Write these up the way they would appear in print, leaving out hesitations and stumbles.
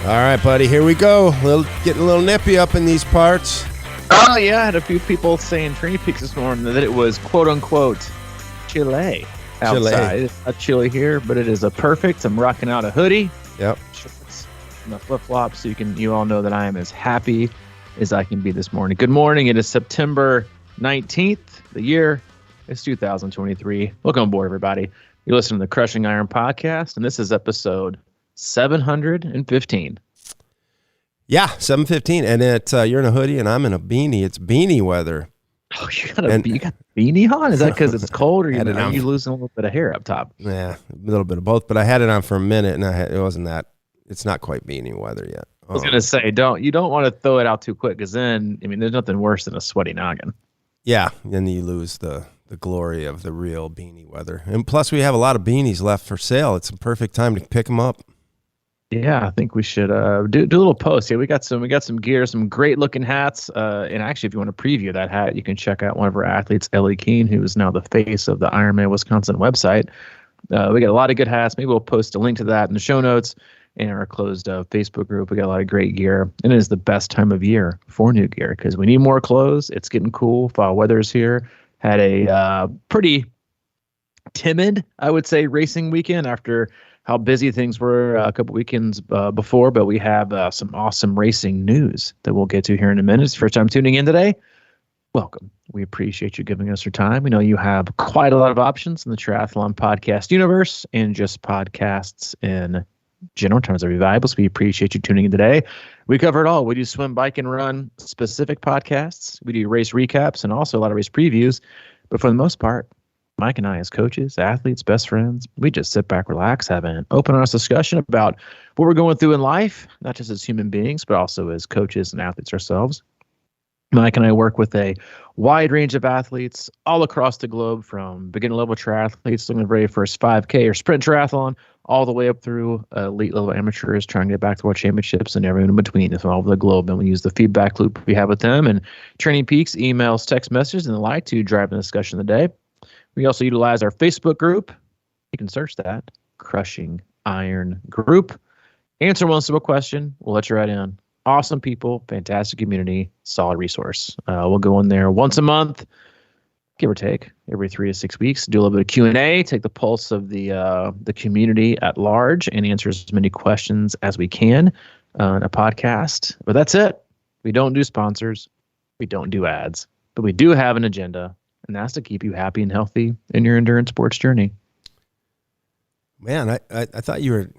All right, buddy, here we go. Getting a little nippy up in these parts. Oh, yeah, I had a few people saying Training Peaks this morning that it was quote-unquote chilly outside. It's not chilly here, but it is a perfect. I'm rocking out a hoodie. Yep. Shorts and a flip-flop, so you all know that I am as happy as I can be this morning. Good morning. It is September 19th. The year is 2023. Welcome aboard, everybody. You're listening to the Crushing Iron Podcast, and this is episode 715. Yeah, 715, and you're in a hoodie and I'm in a beanie. It's beanie weather. Oh, you got a beanie on? Is that because it's cold, or are you losing a little bit of hair up top? Yeah, a little bit of both. But I had it on for a minute, and it wasn't that. It's not quite beanie weather yet. I was gonna say, you don't want to throw it out too quick, because then there's nothing worse than a sweaty noggin. Yeah, then you lose the glory of the real beanie weather. And plus, we have a lot of beanies left for sale. It's a perfect time to pick them up. Yeah, I think we should do a little post. Yeah, we got some gear, some great looking hats. And actually, if you want to preview that hat, you can check out one of our athletes, Ellie Keene, who is now the face of the Ironman Wisconsin website. We got a lot of good hats. Maybe we'll post a link to that in the show notes in our closed Facebook group. We got a lot of great gear, and it is the best time of year for new gear because we need more clothes. It's getting cool. Fall weather is here. Had a pretty timid, I would say, racing weekend after how busy things were a couple weekends before, but we have some awesome racing news that we'll get to here in a minute. It's the first time tuning in today. Welcome. We appreciate you giving us your time. We know you have quite a lot of options in the triathlon podcast universe and just podcasts in general terms of valuable. So we appreciate you tuning in today. We cover it all. We do swim, bike, and run specific podcasts. We do race recaps and also a lot of race previews. But for the most part, Mike and I, as coaches, athletes, best friends, we just sit back, relax, have an open, honest discussion about what we're going through in life, not just as human beings, but also as coaches and athletes ourselves. Mike and I work with a wide range of athletes all across the globe, from beginner level triathletes looking at the very first 5K or sprint triathlon, all the way up through elite level amateurs trying to get back to world championships and everyone in between from all over the globe. And we use the feedback loop we have with them and Training Peaks, emails, text messages, and the like to drive the discussion of the day. We also utilize our Facebook group. You can search that, Crushing Iron Group. Answer one simple question. We'll let you right in. Awesome people, fantastic community, solid resource. We'll go in there once a month, give or take, every 3 to 6 weeks. Do a little bit of Q&A, take the pulse of the community at large, and answer as many questions as we can on a podcast. But that's it. We don't do sponsors. We don't do ads. But we do have an agenda. And that's to keep you happy and healthy in your endurance sports journey. Man, I thought you're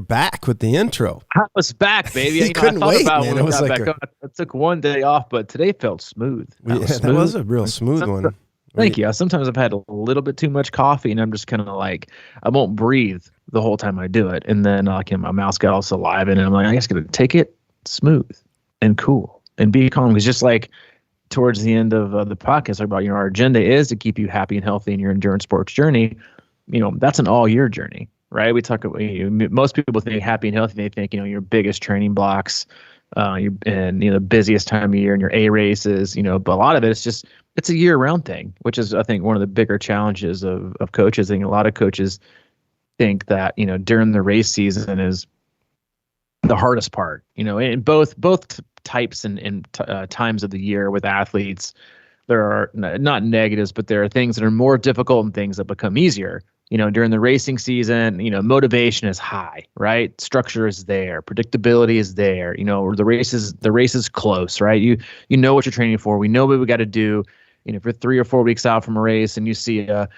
back with the intro. I was back, baby. You couldn't wait, man. It was like I took one day off, but today felt smooth. That was a real smooth one. Thank you. Sometimes I've had a little bit too much coffee, and I'm just kind of like, I won't breathe the whole time I do it. And then my mouth got all saliva, and I'm like, I just got to take it smooth and cool and be calm. It's just like, towards the end of the podcast about, our agenda is to keep you happy and healthy in your endurance sports journey. That's an all year journey, right? We talk about, most people think happy and healthy. They think, your biggest training blocks, the busiest time of year and your A races, but a lot of it is just, it's a year round thing, which is, I think, one of the bigger challenges of coaches. I think a lot of coaches think that, during the race season is the hardest part, in both types and times of the year with athletes. There are not negatives, but there are things that are more difficult and things that become easier. During the racing season, motivation is high, right? Structure is there, predictability is there. The race is close, right? You know what you're training for. We know what we got to do. If you're 3 or 4 weeks out from a race and you see an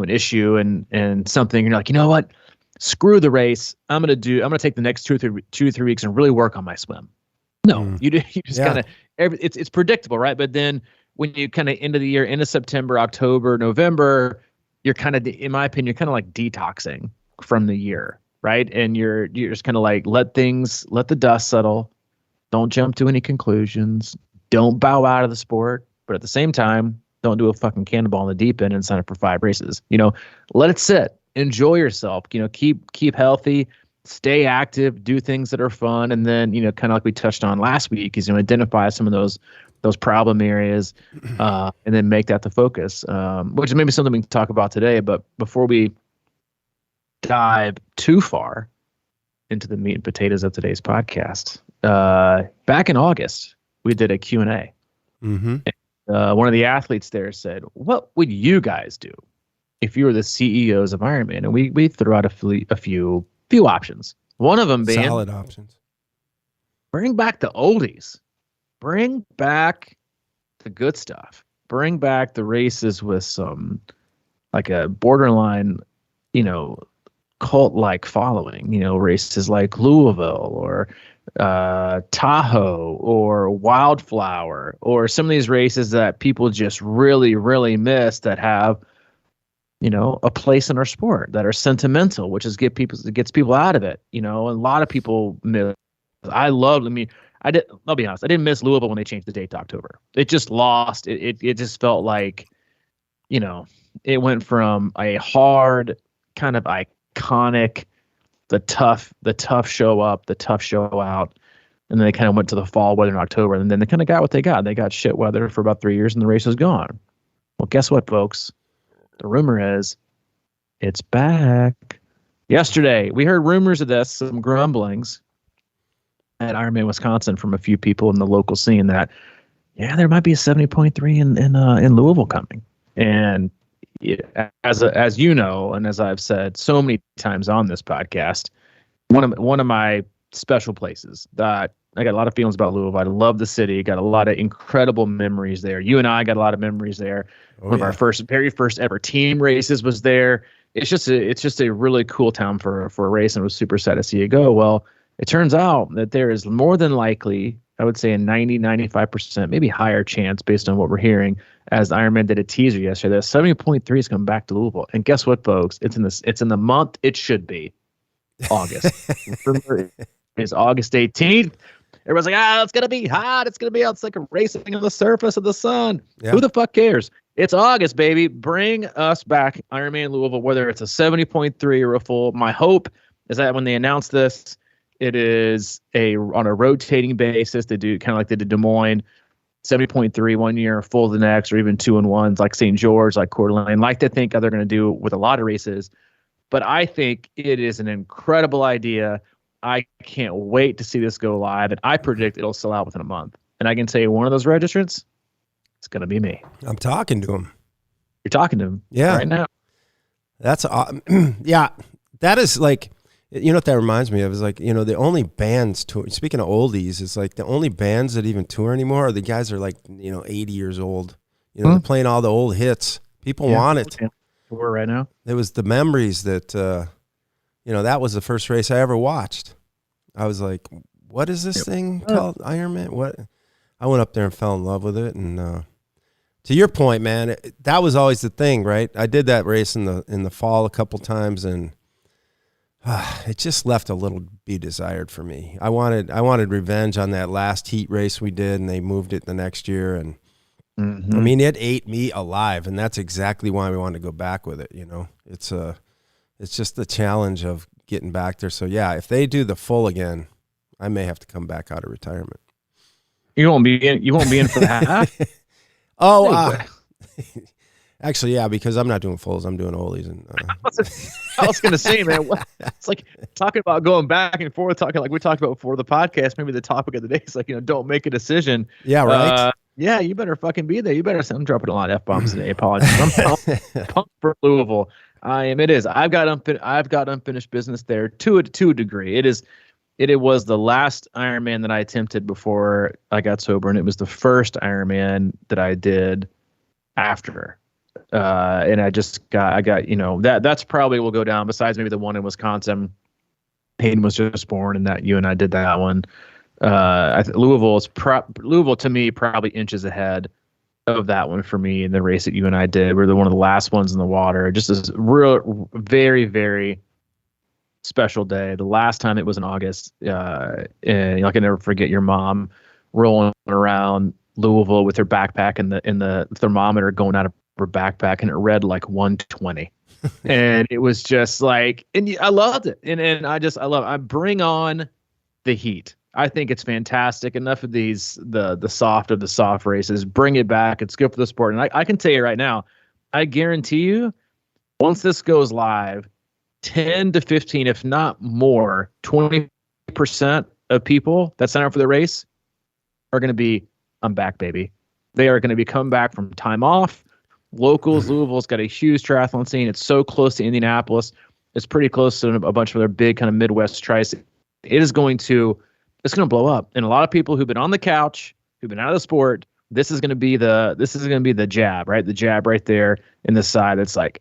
issue and something, you're like, you know what? Screw the race. I'm gonna take the next 2 or 3 weeks and really work on my swim. No, you just kind of, it's predictable, right? But then when you kind of end of the year, into September, October, November, you're kind of, in my opinion, you're kind of like detoxing from the year, right? And you're just kind of like, let the dust settle. Don't jump to any conclusions. Don't bow out of the sport. But at the same time, don't do a fucking cannonball in the deep end and sign up for 5 races. Let it sit. Enjoy yourself. Keep healthy. Stay active, do things that are fun, and then, kind of like we touched on last week, is, identify some of those problem areas, and then make that the focus, which is maybe something we can talk about today. But before we dive too far into the meat and potatoes of today's podcast. Back in August, we did a Q&A. Mm-hmm. One of the athletes there said, "What would you guys do if you were the CEOs of Ironman?" And we threw out a few options. One of them being solid options. Bring back the oldies. Bring back the good stuff. Bring back the races with some, like, a borderline, cult-like following. Races like Louisville or Tahoe or Wildflower, or some of these races that people just really, really miss, that have, a place in our sport, that are sentimental, which is gets people out of it. A lot of people miss. I'll be honest, I didn't miss Louisville when they changed the date to October. It just lost. It just felt like, it went from a hard, kind of iconic, the tough show up, the tough show out, and then they kind of went to the fall weather in October, and then they kind of got what they got. They got shit weather for about 3 years, and the race was gone. Well, guess what, folks? The rumor is it's back. Yesterday, we heard rumors of this, some grumblings at Ironman Wisconsin from a few people in the local scene that, there might be a 70.3 in Louisville coming. And as you know, and as I've said so many times on this podcast, one of my special places that I got a lot of feelings about Louisville. I love the city. Got a lot of incredible memories there. You and I got a lot of memories there. One of our very first ever team races was there. It's just a really cool town for a race, and it was super sad to see it go. Well, it turns out that there is more than likely, I would say a 95%, maybe higher chance based on what we're hearing, as Ironman did a teaser yesterday, that 70.3 is coming back to Louisville. And guess what, folks? It's in the month it should be, August. Remember, it's August 18th. Everyone's like, it's going to be hot. It's going to be out. It's like a racing on the surface of the sun. Yeah. Who the fuck cares? It's August, baby. Bring us back, Ironman Louisville, whether it's a 70.3 or a full. My hope is that when they announce this, it is on a rotating basis. They do kind of like they did Des Moines, 70.3 one year, full the next, or even 2-1s like St. George, like Coeur d'Alene, like they think they're going to do with a lot of races. But I think it is an incredible idea. I can't wait to see this go live, and I predict it'll sell out within a month. And I can tell you, one of those registrants, it's going to be me. I'm talking to him. You're talking to him right now. That's yeah. That is like, what that reminds me of is like, the only bands tour. Speaking of oldies, it's like the only bands that even tour anymore are the guys that are like 80 years old. They're playing all the old hits. People want it. Tour right now. It was the memories that that was the first race I ever watched. I was like, what is this thing called, Ironman? What? I went up there and fell in love with it. And to your point, man, that was always the thing, right? I did that race in the fall a couple times, and it just left a little be desired for me. I wanted revenge on that last heat race we did, and they moved it the next year. And I mean, it ate me alive, and that's exactly why we wanted to go back with it. It's just the challenge of getting back there. So yeah, if they do the full again, I may have to come back out of retirement. You won't be in for the half. Actually, yeah, because I'm not doing fulls. I'm doing oldies. And I was gonna say, man, it's like talking about going back and forth, talking like we talked about before the podcast. Maybe the topic of the day is like, don't make a decision. Yeah, right. Yeah, you better fucking be there. You better. I'm dropping a lot of F-bombs today. Apologies. I'm pumped for Louisville. I am. It is. I've got unfinished business there to a degree. It was the last Ironman that I attempted before I got sober, and it was the first Ironman that I did after. And I got that's probably will go down. Besides maybe the one in Wisconsin, Hayden was just born, and that you and I did that one. Louisville to me probably inches ahead of that one for me. In the race that you and I did, we're one of the last ones in the water. Just this real, very, very special day. The last time it was in August, and I can never forget your mom rolling around Louisville with her backpack and the thermometer going out of her backpack, and it read like 120. And it was just like, and I loved it. And I bring on the heat. I think it's fantastic. Enough of the soft races. Bring it back. It's good for the sport. And I can tell you right now, I guarantee you, once this goes live, 10 to 15, if not more, 20% of people that sign up for the race are going to be, I'm back, baby. They are going to be coming back from time off. Locals, Louisville's got a huge triathlon scene. It's so close to Indianapolis. It's pretty close to a bunch of other big kind of Midwest tries. It's going to blow up. And a lot of people who've been on the couch, who've been out of the sport, this is going to be the jab, right? The jab right there in the side. That's like,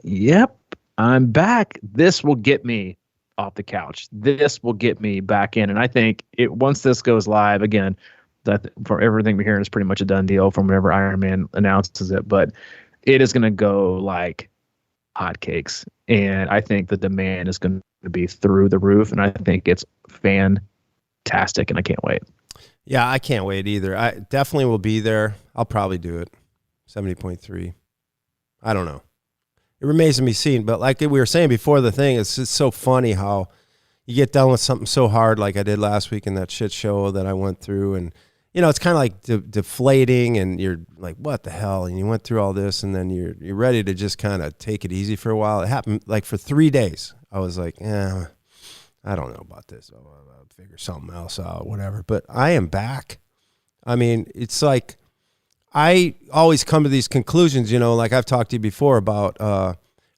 yep, I'm back. This will get me off the couch. This will get me back in. And I think once this goes live again, that for everything we're hearing is pretty much a done deal from whenever Ironman announces it, but it is going to go like hotcakes. And I think the demand is going to be through the roof. And I think it's fantastic, and I can't wait. Yeah, I can't wait either. I definitely will be there. I'll probably do it. 70.3. I don't know. It remains to be seen. But like we were saying before the thing, it's just so funny how you get done with something so hard like I did last week in that shit show that I went through. And, you know, it's kind of like deflating, and you're like, what the hell? And you went through all this, and then you're ready to just kind of take it easy for a while. It happened like for 3 days. I was like, I don't know about this. I'll figure something else out, whatever. But I am back. I mean, it's like I always come to these conclusions, you know, like I've talked to you before about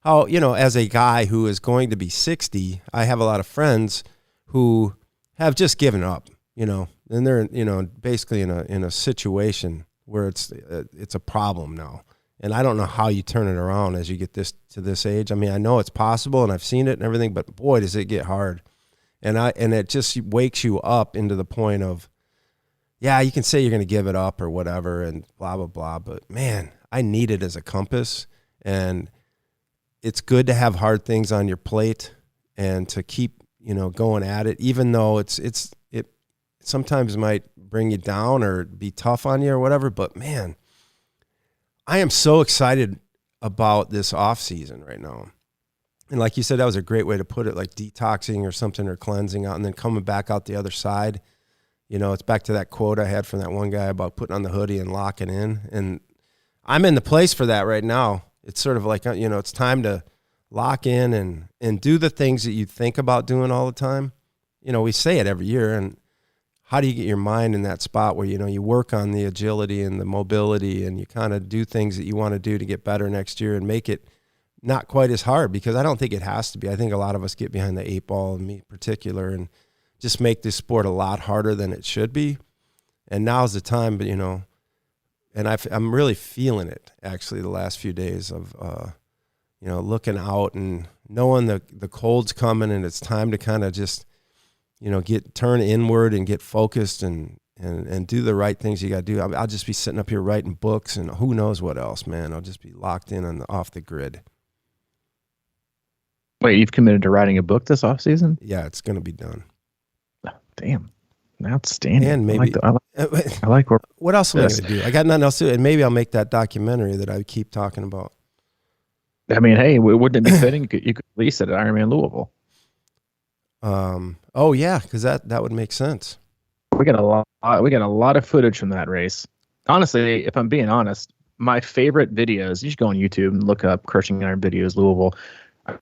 how, you know, as a guy who is going to be 60, I have a lot of friends who have just given up, you know, and they're, you know, basically in a situation where it's a problem now. And I don't know how you turn it around as you get to this age. I mean, I know it's possible and I've seen it and everything, but boy, does it get hard. And it just wakes you up into the point of, yeah, you can say you're going to give it up or whatever and blah, blah, blah. But man, I need it as a compass. And it's good to have hard things on your plate and to keep, you know, going at it, even though it sometimes might bring you down or be tough on you or whatever. But man, I am so excited about this off season right now. And like you said, that was a great way to put it, like detoxing or something, or cleansing out and then coming back out the other side. You know, it's back to that quote I had from that one guy about putting on the hoodie and locking in. And I'm in the place for that right now. It's sort of like, you know, it's time to lock in and do the things that you think about doing all the time. You know, we say it every year. And how do you get your mind in that spot where, you know, you work on the agility and the mobility and you kind of do things that you want to do to get better next year and make it not quite as hard, because I don't think it has to be. I think a lot of us get behind the 8 ball, and me in particular, and just make this sport a lot harder than it should be. And now's the time, but, you know, and I'm really feeling it actually the last few days of, you know, looking out and knowing the cold's coming and it's time to kind of just, you know, turn inward and get focused and do the right things you got to do. I'll just be sitting up here writing books and who knows what else, man. I'll just be locked in off the grid. Wait, you've committed to writing a book this off season? Yeah, it's going to be done. Oh, damn. Outstanding. And maybe I like what else am I going to do? I got nothing else to do. And maybe I'll make that documentary that I keep talking about. I mean, hey, wouldn't it be fitting? You could release it at Ironman Louisville. Oh yeah, because that would make sense. We got a lot of footage from that race. Honestly, if I'm being honest, my favorite videos, you should go on YouTube and look up Crushing Iron Videos Louisville.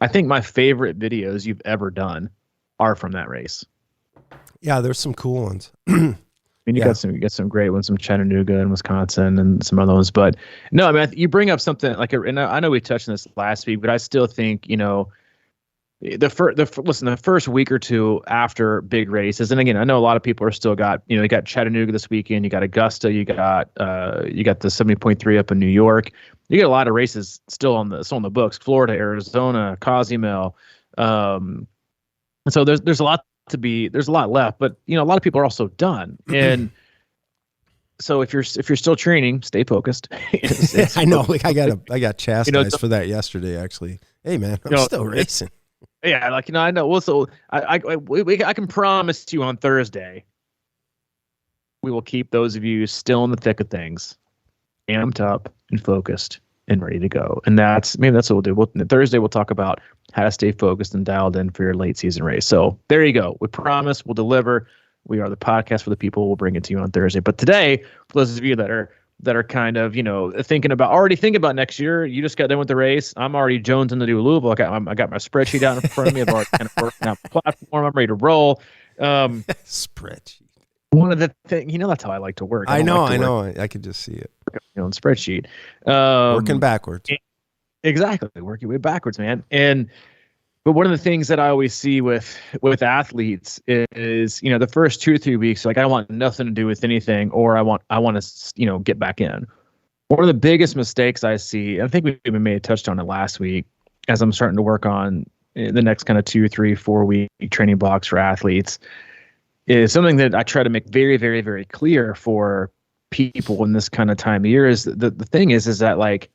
I think my favorite videos you've ever done are from that race. Yeah, there's some cool ones. I mean, you got some great ones from Chattanooga and Wisconsin and some other ones. But no, I mean, you bring up something like, and I know we touched on this last week, but I still think, you know, the first week or two after big races, and again, I know a lot of people are still you got Chattanooga this weekend, you got Augusta, you got the 70.3 up in New York. You get a lot of races still on the books: Florida, Arizona, Cozumel. And so there's a lot left, but you know, a lot of people are also done. And so if you're still training, stay focused. I know. I got chastised for that yesterday, actually. Hey man, I'm still racing. Yeah, like, you know, I know. Well, so I can promise you on Thursday, we will keep those of you still in the thick of things, amped up and focused and ready to go. And that's what we'll do. Thursday we'll talk about how to stay focused and dialed in for your late season race. So there you go. We promise we'll deliver. We are the podcast for the people. We'll bring it to you on Thursday. But today, for those of you that are that are kind of, already thinking about next year. You just got done with the race. I'm already jonesing to do Louisville. I got my spreadsheet out in front of me. I've already kind of working out the platform. I'm ready to roll. Spreadsheet. One of the things, that's how I like to work. I know. I could just see it. On spreadsheet. Working backwards. Exactly. Working way backwards, man. But one of the things that I always see with athletes is, the first 2 or 3 weeks, like I want nothing to do with anything, or I want to, get back in. One of the biggest mistakes I see, I think we may have touched on it last week, as I'm starting to work on the next kind of 2, 3, 4 week training blocks for athletes, is something that I try to make very, very, very clear for people in this kind of time of year. Is the thing is that, like,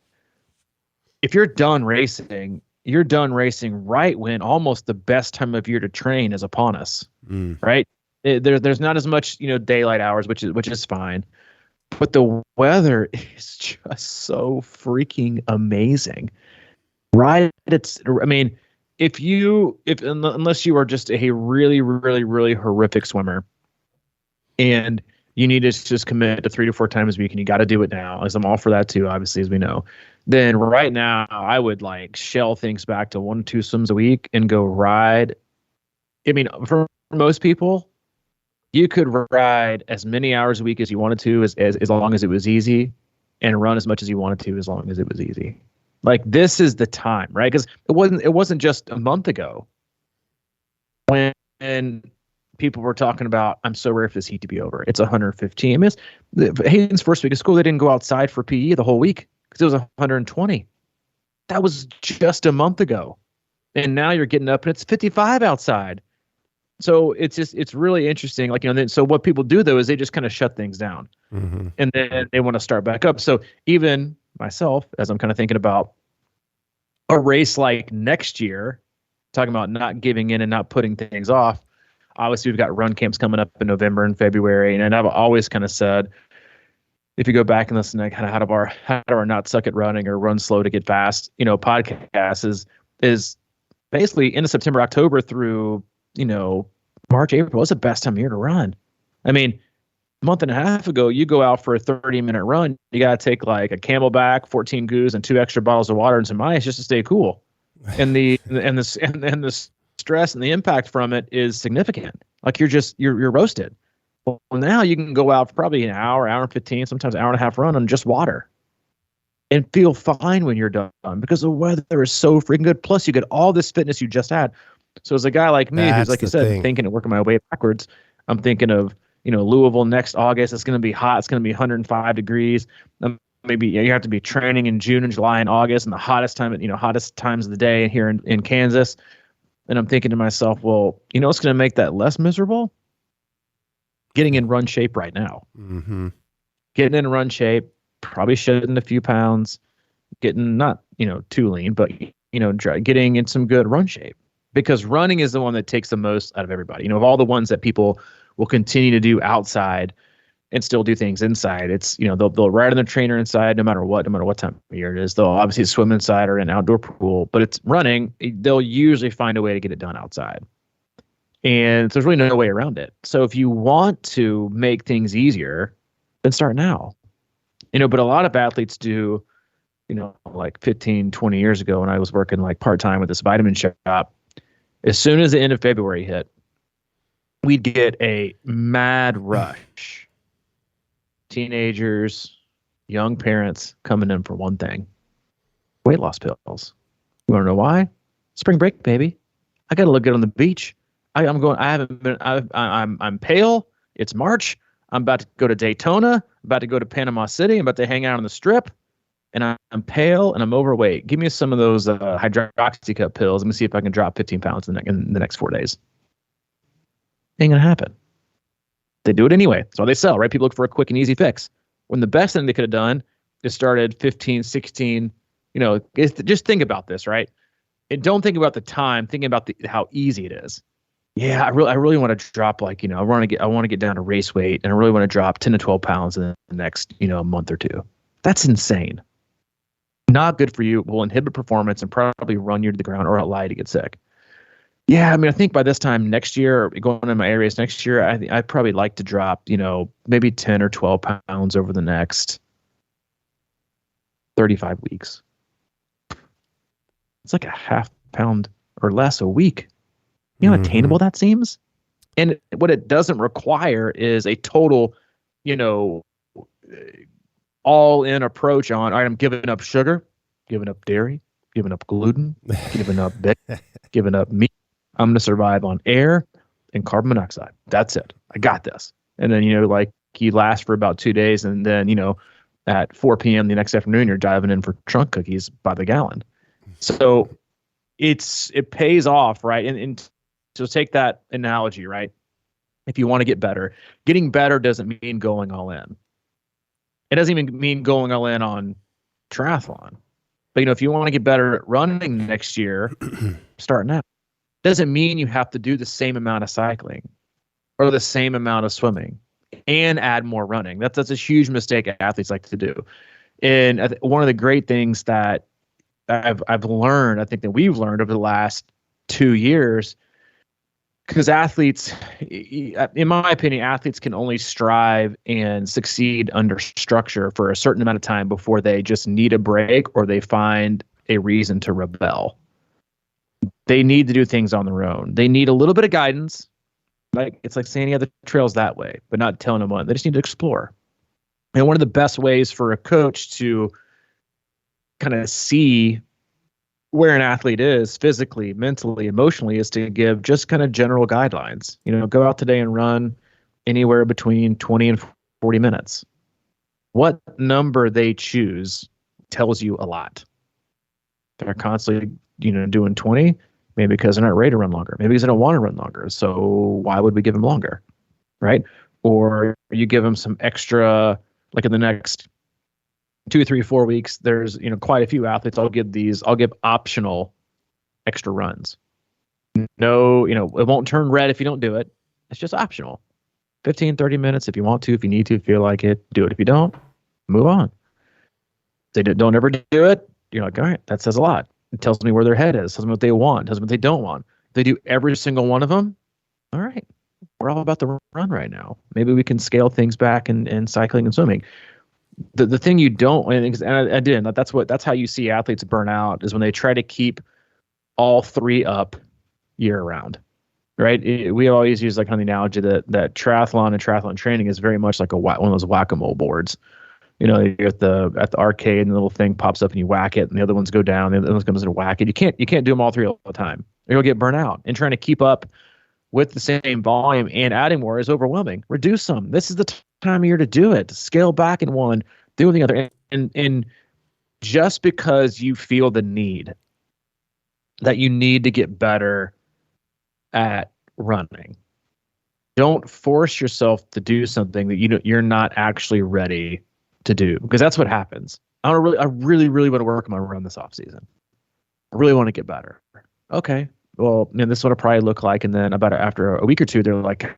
if you're done racing right when almost the best time of year to train is upon us, right? There's not as much, daylight hours, which is fine, but the weather is just so freaking amazing, right? Unless you are just a really, really, really horrific swimmer and you need to just commit to 3 to 4 times a week, and you got to do it now, as I'm all for that too, obviously, as we know. Then right now I would like shell things back to 1 or 2 swims a week and go ride. I mean, for most people, you could ride as many hours a week as you wanted to, as long as it was easy, and run as much as you wanted to, as long as it was easy. Like, this is the time, right? Because it wasn't just a month ago when people were talking about, I'm so ready for this heat to be over. It's 115. I mean, Hayden's first week of school, they didn't go outside for PE the whole week because it was 120. That was just a month ago. And now you're getting up and it's 55 outside. So it's really interesting. Like, so what people do though is they just kind of shut things down, and then they want to start back up. So even myself, as I'm kind of thinking about a race like next year, talking about not giving in and not putting things off. Obviously, we've got run camps coming up in November and February, and I've always kind of said, if you go back and listen to kind of how do our not suck at running or run slow to get fast, podcast is basically into September, October through March, April is the best time of year to run. I mean, a month and a half ago, you go out for a 30-minute run, you got to take like a Camelback, 14 goos, and 2 extra bottles of water and some ice just to stay cool. And the stress and the impact from it is significant. Like you're roasted. Well, now you can go out for probably an hour and 15, sometimes an hour and a half run on just water and feel fine when you're done because the weather is so freaking good. Plus you get all this fitness you just had. So as a guy like me, who's, like you said, thinking of working my way backwards, I'm thinking of, Louisville next August. It's going to be hot. It's going to be 105 degrees. Maybe you have to be training in June and July and August and the hottest times of the day here in Kansas. And I'm thinking to myself, well, what's going to make that less miserable? Getting in run shape right now. Mm-hmm. Getting in run shape, probably shedding a few pounds, getting not, too lean, but, getting in some good run shape. Because running is the one that takes the most out of everybody. Of all the ones that people will continue to do outside and still do things inside, it's, they'll ride on the trainer inside no matter what time of year it is. They'll obviously swim inside or in an outdoor pool, but it's running. They'll usually find a way to get it done outside. And there's really no way around it. So if you want to make things easier, then start now. But a lot of athletes do, like 15, 20 years ago when I was working like part-time with this vitamin shop, as soon as the end of February hit, we'd get a mad rush. Teenagers, young parents coming in for one thing: weight loss pills. You want to know why? Spring break, baby. I got to look good on the beach. I'm pale. It's March. I'm about to go to Daytona. I'm about to go to Panama City. I'm about to hang out on the strip. And I'm pale and I'm overweight. Give me some of those hydroxy cup pills. Let me see if I can drop 15 pounds in the next 4 days. Ain't going to happen. They do it anyway. That's why they sell, right? People look for a quick and easy fix. When the best thing they could have done is started 15, 16, just think about this, right? And don't think about the time. Think about how easy it is. Yeah, I really want to drop I want to get down to race weight, and I really want to drop 10 to 12 pounds in the next, month or two. That's insane. Not good for you. Will inhibit performance and probably run you to the ground or allow you to get sick. Yeah, I think by this time next year, going in my areas next year, I'd probably like to drop, maybe 10 or 12 pounds over the next 35 weeks. It's like a half pound or less a week. You know how attainable that seems? And what it doesn't require is a total, all-in approach on, all right, I'm giving up sugar, giving up dairy, giving up gluten, giving up bacon, giving up meat. I'm going to survive on air and carbon monoxide. That's it. I got this. And then, you last for about 2 days, and then, at 4 p.m. the next afternoon, you're diving in for trunk cookies by the gallon. So it pays off, right? And so take that analogy, right? If you want to get better, getting better doesn't mean going all in. It doesn't even mean going all in on triathlon. But, if you want to get better at running next year, start now. Doesn't mean you have to do the same amount of cycling or the same amount of swimming and add more running. That's a huge mistake athletes like to do. And one of the great things that I've learned, I think that we've learned over the last 2 years, because athletes, in my opinion, athletes can only strive and succeed under structure for a certain amount of time before they just need a break or they find a reason to rebel. They need to do things on their own. They need a little bit of guidance. It's like saying, yeah, the trail's that way, but not telling them what. They just need to explore. And one of the best ways for a coach to kind of see where an athlete is physically, mentally, emotionally is to give just kind of general guidelines. Go out today and run anywhere between 20 and 40 minutes. What number they choose tells you a lot. They're constantly, doing 20, maybe because they're not ready to run longer. Maybe because they don't want to run longer. So why would we give them longer? Right? Or you give them some extra, like in the next 2, 3, 4 weeks, there's quite a few athletes. I'll give optional extra runs. No, it won't turn red if you don't do it. It's just optional. 15, 30 minutes if you want to, if you need to, feel like it, do it. If you don't, move on. They don't ever do it. You're like, all right, that says a lot. It tells me where their head is, tells me what they want, tells me what they don't want. If they do every single one of them, all right, we're all about the run right now. Maybe we can scale things back in cycling and swimming. The thing you don't, and I didn't, that's how you see athletes burn out, is when they try to keep all three up year round, right? We always use like kind of the analogy that triathlon and triathlon training is very much like one of those whack-a-mole boards. You're at the arcade and the little thing pops up and you whack it, and the other ones go down, the other ones comes and whack it. You can't do them all three all the time, or you'll get burnt out. And trying to keep up with the same volume and adding more is overwhelming. Reduce some. This is the time of year to do it. Scale back in one, do the other. And just because you feel the need that you need to get better at running, don't force yourself to do something that you're not actually ready to do, because that's what happens. I really want to work on my run this off season. I really want to get better. Okay, well, this is what it'll probably look like, and then after a week or two, they're like,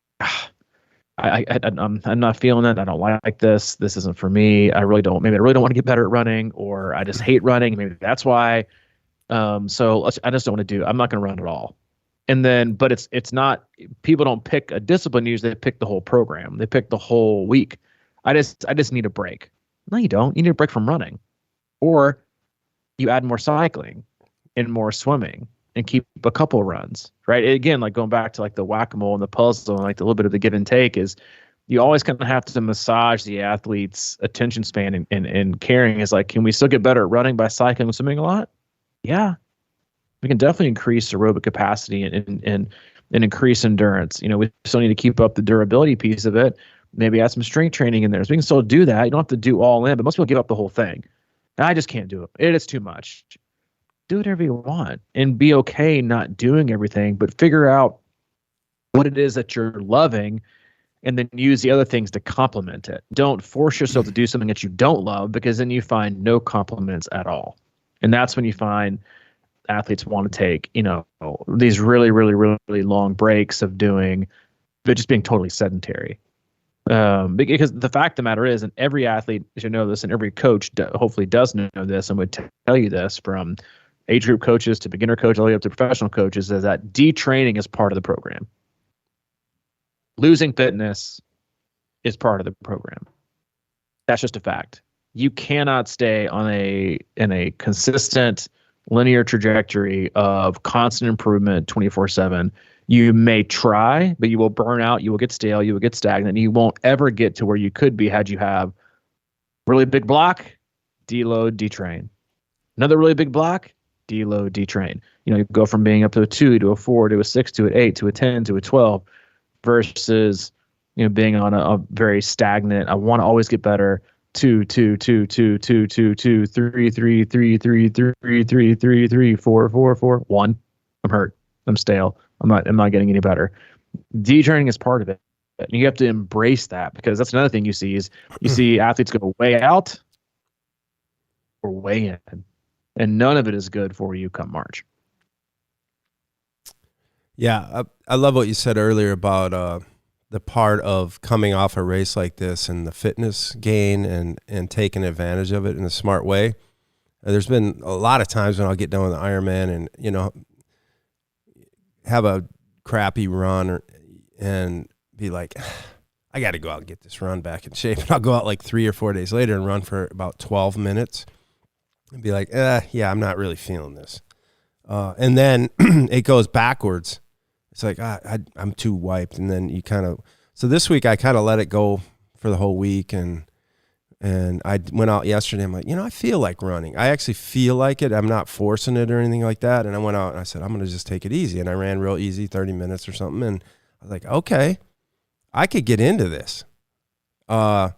I'm not feeling it. I don't like this. This isn't for me. Maybe I really don't want to get better at running, or I just hate running. Maybe that's why. So I just don't want to do. I'm not going to run at all. And then, but it's not. People don't pick a discipline. Usually, they pick the whole program. They pick the whole week. I just need a break. No, you don't. You need a break from running, or you add more cycling and more swimming and keep a couple runs, right? Again, like going back to like the whack-a-mole and the puzzle and like the little bit of the give and take, is you always kind of have to massage the athlete's attention span and caring. Is like, can we still get better at running by cycling and swimming a lot? Yeah, we can definitely increase aerobic capacity and increase endurance. We still need to keep up the durability piece of it. Maybe add some strength training in there. So we can still do that. You don't have to do all in, but most people give up the whole thing. I just can't do it. It is too much. Do whatever you want and be okay not doing everything, but figure out what it is that you're loving and then use the other things to complement it. Don't force yourself to do something that you don't love, because then you find no compliments at all. And that's when you find athletes want to take, these really, really, really long breaks of just being totally sedentary. Because the fact of the matter is, and every athlete should know this, and every coach hopefully does know this and would tell you this, from age group coaches to beginner coaches all the way up to professional coaches, is that detraining is part of the program. Losing fitness is part of the program. That's just a fact. you cannot stay in a consistent linear trajectory of constant improvement 24/7. You may try, but you will burn out, you will get stale, you will get stagnant, and you won't ever get to where you could be had you have really big block, deload, detrain. Another really big block, deload, detrain. You go from being up to a 2 to a 4 to a 6 to an 8 to a 10 to a 12 versus being on a very stagnant, I want to always get better, 2, 2, 2, 2, 2, 2, 2, 3, 3, 3, 3, 3, 3, 3, 3, 4, 4, 4, 1. I'm hurt. I'm stale. I'm not getting any better. Detraining is part of it. And you have to embrace that, because that's another thing you see athletes go way out or way in, and none of it is good for you come March. Yeah, I love what you said earlier about the part of coming off a race like this and the fitness gain and taking advantage of it in a smart way. There's been a lot of times when I'll get done with the Ironman and, have a crappy run and be like, I got to go out and get this run back in shape. And I'll go out like 3 or 4 days later and run for about 12 minutes and be like, yeah, I'm not really feeling this. And then it goes backwards. It's like, I'm too wiped. And then so this week I kind of let it go for the whole week. And I went out yesterday. I'm like, I feel like running. I actually feel like it. I'm not forcing it or anything like that. And I went out and I said, I'm going to just take it easy. And I ran real easy, 30 minutes or something. And I was like, okay, I could get into this. And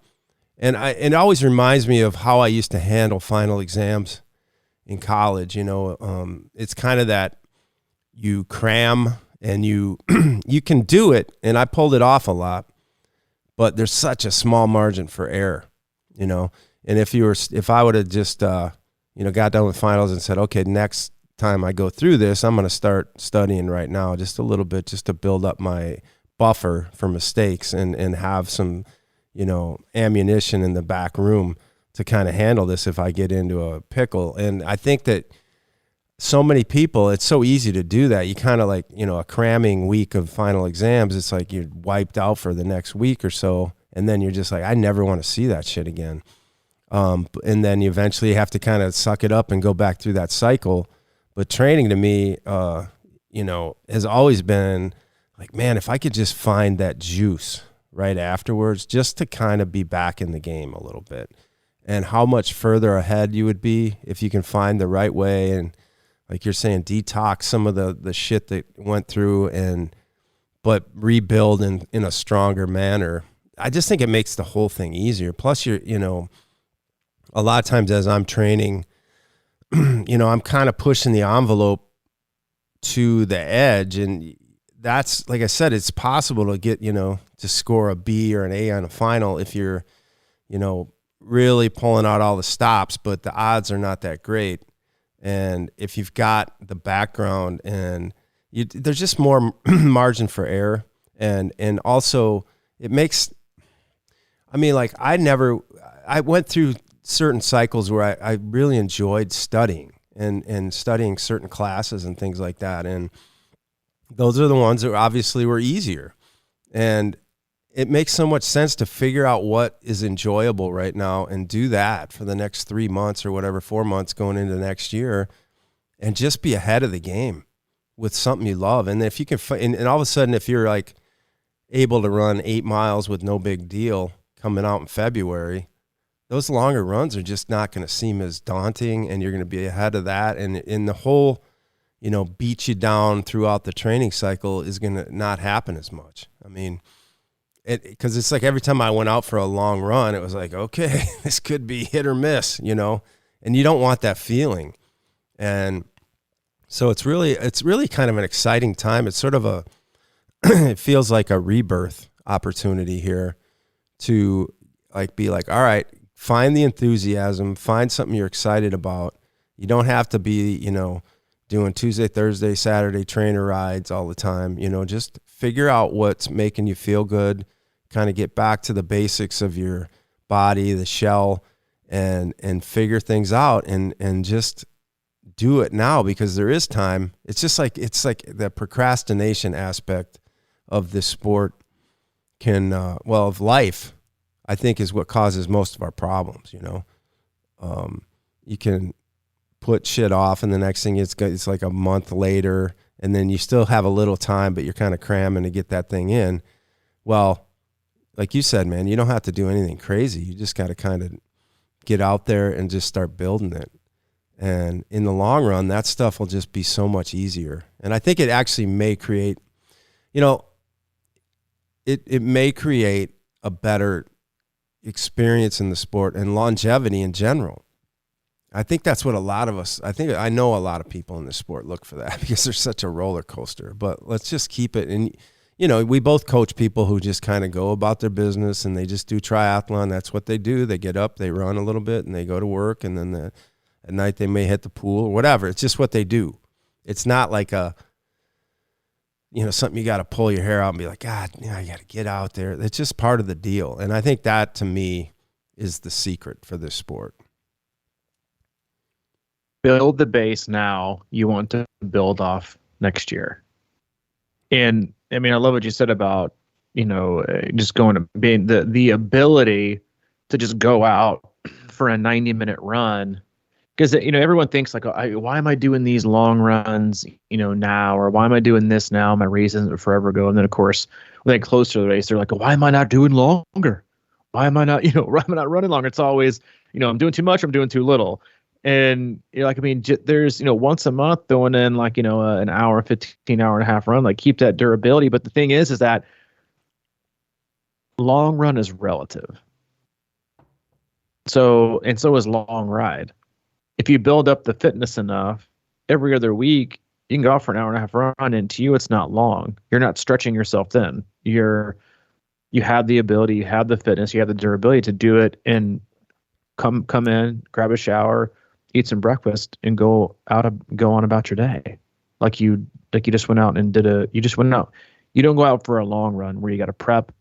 it always reminds me of how I used to handle final exams in college. It's kind of that you cram and you can do it. And I pulled it off a lot, but there's such a small margin for error. And if I would have just, got done with finals and said, okay, next time I go through this, I'm going to start studying right now, just a little bit, just to build up my buffer for mistakes and have some, ammunition in the back room to kind of handle this if I get into a pickle. And I think that so many people, it's so easy to do that. You kind of like, a cramming week of final exams. It's like you're wiped out for the next week or so. And then you're just like, I never want to see that shit again. And then you eventually have to kind of suck it up and go back through that cycle. But training to me, has always been like, man, if I could just find that juice right afterwards, just to kind of be back in the game a little bit, and how much further ahead you would be if you can find the right way. And like you're saying, detox some of the shit that went through but rebuild in a stronger manner. I just think it makes the whole thing easier. Plus, a lot of times as I'm training, I'm kind of pushing the envelope to the edge. And that's, like I said, it's possible to get, to score a B or an A on a final if you're, really pulling out all the stops, but the odds are not that great. And if you've got the background and there's just more margin for error. And also it makes, I went through certain cycles where I really enjoyed studying and studying certain classes and things like that. And those are the ones that obviously were easier. And it makes so much sense to figure out what is enjoyable right now and do that for the next 3 months or whatever, 4 months going into next year, and just be ahead of the game with something you love. And if you can, and all of a sudden, if you're like able to run 8 miles with no big deal coming out in February, those longer runs are just not going to seem as daunting, and you're going to be ahead of that. And in the whole, beat you down throughout the training cycle is going to not happen as much. Because it's like every time I went out for a long run, it was like, okay, this could be hit or miss, and you don't want that feeling. And so it's really kind of an exciting time. It's sort of it feels like a rebirth opportunity here to like be like, all right, find the enthusiasm, find something you're excited about. You don't have to be, doing Tuesday, Thursday, Saturday trainer rides all the time. Just figure out what's making you feel good, kind of get back to the basics of your body, the shell, and figure things out and just do it now, because there is time. It's like the procrastination aspect of this sport of life, I think, is what causes most of our problems, You can put shit off, and the next thing it's like a month later, and then you still have a little time, but you're kind of cramming to get that thing in. Well, like you said, man, you don't have to do anything crazy. You just got to kind of get out there and just start building it. And in the long run, that stuff will just be so much easier. And I think it actually may create, it may create a better experience in the sport and longevity in general. I think that's what a lot of us, I know a lot of people in the sport look for that because there's such a roller coaster. But let's just keep it. And, we both coach people who just kind of go about their business and they just do triathlon. That's what they do. They get up, they run a little bit, and they go to work. And then at night they may hit the pool or whatever. It's just what they do. It's not like something you got to pull your hair out and be like, God, I got to get out there. It's just part of the deal. And I think that, to me, is the secret for this sport. Build the base now you want to build off next year. And I mean, I love what you said about, just going to being the ability to just go out for a 90-minute run. Because, everyone thinks like, why am I doing these long runs, now? Or why am I doing this now? My race isn't forever ago. And then, of course, when they get close to the race, they're like, why am I not doing longer? Why am I not, why am I not running longer? It's always, I'm doing too much, I'm doing too little. And you're like, I mean, there's, once a month throwing in like, an hour, 15 hour and a half run, like keep that durability. But the thing is that long run is relative. So is long ride. If you build up the fitness enough, every other week, you can go out for an hour and a half run, and to you, it's not long. You're not stretching yourself thin. You have the ability, you have the fitness, you have the durability to do it, and come in, grab a shower, eat some breakfast, and go on about your day. Like you just went out and you just went out. You don't go out for a long run where you got to prep.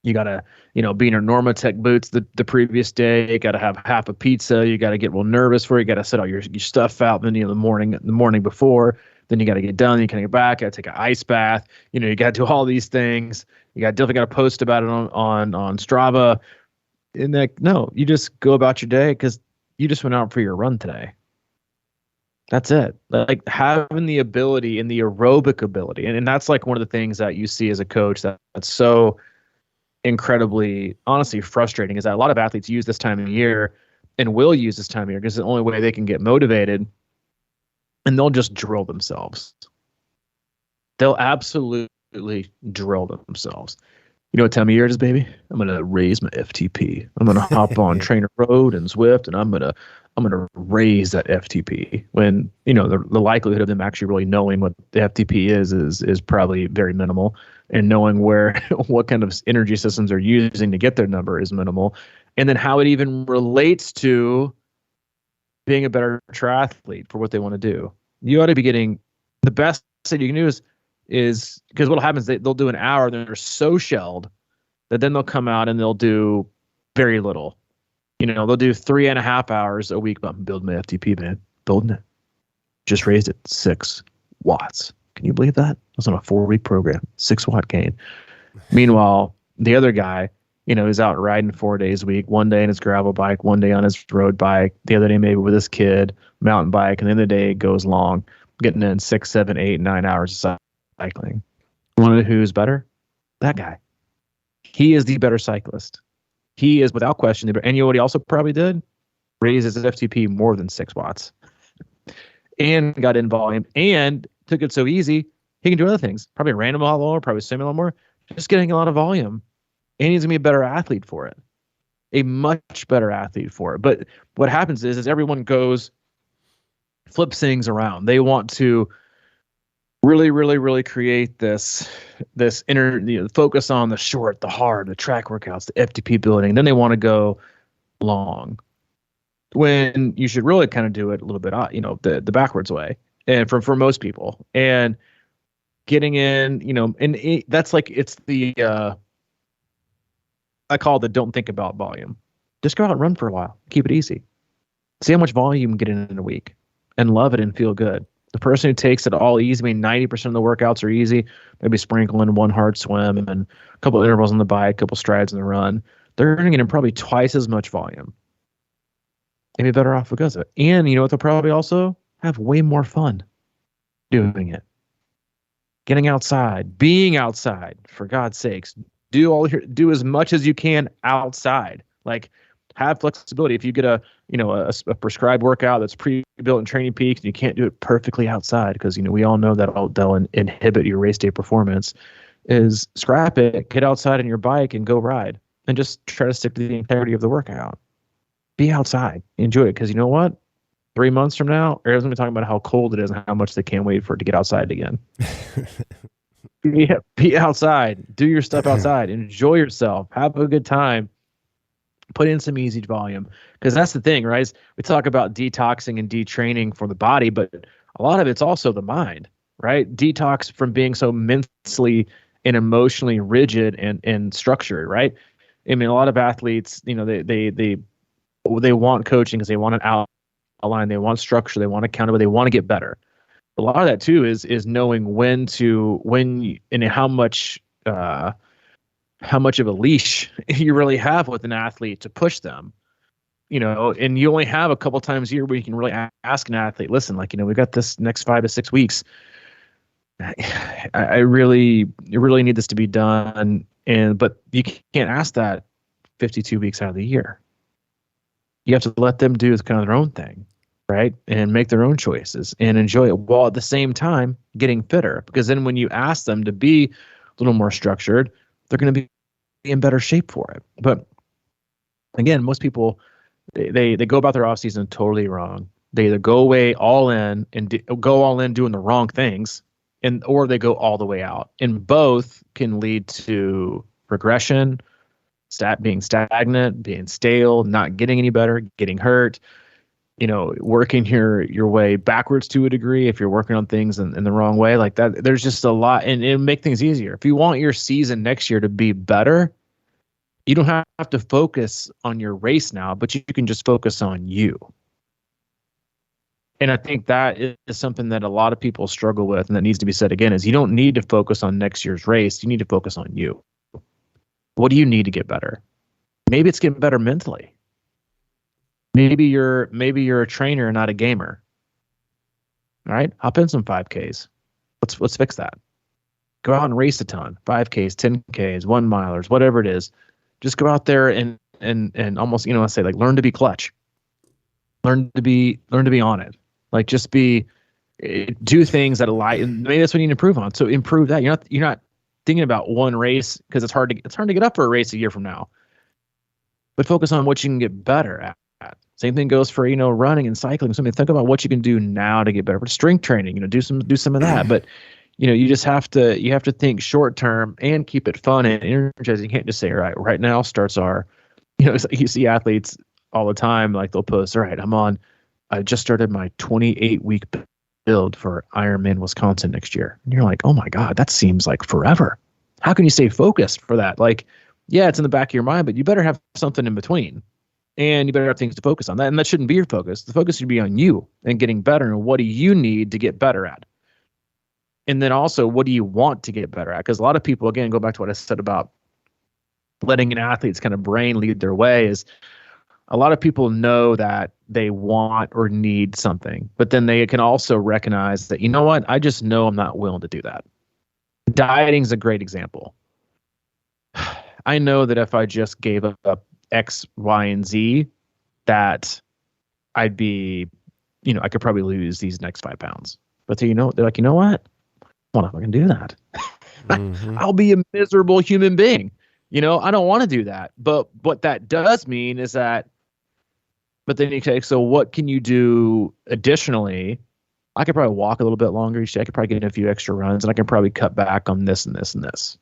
You got to, be in your Normatec boots the previous day. You got to have half a pizza. You got to get real nervous for it. You got to set all your stuff out. Then, the morning before, then you got to get done. You can get back. Got to take an ice bath. You got to do all these things. You definitely got to post about it on Strava. And no, you just go about your day because you just went out for your run today. That's it. Like having the ability and the aerobic ability. And that's like one of the things that you see as a coach that's so incredibly, honestly, frustrating is that a lot of athletes use this time of year and will use this time of year because it's the only way they can get motivated, and they'll just drill themselves. They'll absolutely drill themselves. You know what time of year it is, baby? I'm going to raise my FTP. I'm going to hop on Trainer Road and Zwift, and I'm going to raise that FTP when, the likelihood of them actually really knowing what the FTP is probably very minimal, and knowing what kind of energy systems they're using to get their number is minimal. And then how it even relates to being a better triathlete for what they want to do. You ought to be getting the best that you can do is because what happens, they'll do an hour, then they're so shelled that then they'll come out and they'll do very little. They'll do 3.5 hours a week, but I'm building my FTP, man. Building it. Just raised it 6 watts. Can you believe that? I was on a 4-week program, 6-watt gain. Meanwhile, the other guy, is out riding 4 days a week, one day on his gravel bike, one day on his road bike, the other day maybe with his kid, mountain bike, and then the day it goes long, getting in 6, 7, 8, 9 hours of cycling. Want to know who's better? That guy. He is the better cyclist. He is without question the better. And you know what he also probably did? Raised his FTP more than 6 watts. And got in volume and took it so easy, he can do other things. Probably ran a lot more, probably swim a lot more. Just getting a lot of volume. And he's going to be a better athlete for it. A much better athlete for it. But what happens is everyone flips things around. They want to really, really, really create this inner, focus on the short, the hard, the track workouts, the FTP building. Then they want to go long, when you should really kind of do it a little bit, the backwards way, and for most people, and getting in, that's like it's the I call it the don't think about volume. Just go out and run for a while. Keep it easy. See how much volume you can get in a week, and love it and feel good. The person who takes it all easy, 90% of the workouts are easy, maybe sprinkling one hard swim and a couple of intervals on the bike, a couple strides on the run, they're getting in probably twice as much volume. and be better off because of it. And you know what? They'll probably also have way more fun doing it. Getting outside, being outside, for God's sakes. Do as much as you can outside. Like, have flexibility. If you get a prescribed workout that's pre-built in Training Peaks and you can't do it perfectly outside, because we all know that they'll inhibit your race day performance, is scrap it, get outside on your bike and go ride, and just try to stick to the integrity of the workout. Be outside, enjoy it, because you know what? 3 months from now, everyone's gonna be talking about how cold it is and how much they can't wait for it to get outside again. Be outside, do your stuff outside, enjoy yourself, have a good time, put in some easy volume, because that's the thing, right? Is we talk about detoxing and detraining for the body, but a lot of it's also the mind, right? Detox from being so mentally and emotionally rigid and structured, right? I mean, a lot of athletes, they want coaching because they want an outline, they want structure, they want accountability, they want to get better. A lot of that too is knowing and how much of a leash you really have with an athlete to push them, and you only have a couple times a year where you can really ask an athlete, listen, we've got this next 5 to 6 weeks. I really need this to be done. But you can't ask that 52 weeks out of the year. You have to let them do kind of their own thing, right? And make their own choices and enjoy it, while at the same time getting fitter. Because then when you ask them to be a little more structured, they're going to be in better shape for it. But again, most people, they go about their off season totally wrong. They either go away all in and go all in doing the wrong things, or they go all the way out. And both can lead to regression, being stagnant, being stale, not getting any better, getting hurt, working your way backwards to a degree if you're working on things in the wrong way like that. There's just a lot, and it'll make things easier. If you want your season next year to be better, you don't have to focus on your race now, but you can just focus on you. And I think that is something that a lot of people struggle with, and that needs to be said again, is you don't need to focus on next year's race. You need to focus on you. What do you need to get better? Maybe it's getting better mentally. Maybe you're a trainer and not a gamer. All right, hop in some 5Ks. Let's fix that. Go out and race a ton, 5Ks, 10Ks, 1 milers, whatever it is. Just go out there and almost, let's say, like, learn to be clutch. Learn to be on it. Like, just do things that and maybe that's what you need to improve on. So improve that. You're not thinking about one race, because it's hard to get up for a race a year from now. But focus on what you can get better at. Same thing goes for running and cycling. So think about what you can do now to get better. For strength training, do some of that. But you just have to think short term and keep it fun and energizing. You can't just say, all right now starts our, you see athletes all the time, like they'll post, all right, I just started my 28-week build for Ironman Wisconsin next year. And you're like, oh my God, that seems like forever. How can you stay focused for that? Like, yeah, it's in the back of your mind, but you better have something in between. And you better have things to focus on. And that shouldn't be your focus. The focus should be on you and getting better. And what do you need to get better at? And then also, what do you want to get better at? Because a lot of people, again, go back to what I said about letting an athlete's kind of brain lead their way, is a lot of people know that they want or need something, but then they can also recognize that, what, I just know I'm not willing to do that. Dieting is a great example. I know that if I just gave up X, Y, and Z, that I'd be, I could probably lose these next 5 pounds. But they're like, you know what? I'm not going to do that. Mm-hmm. I'll be a miserable human being. I don't want to do that. But what that does mean is that, but then you say, so what can you do additionally? I could probably walk a little bit longer each day. I could probably get in a few extra runs, and I can probably cut back on this and this and this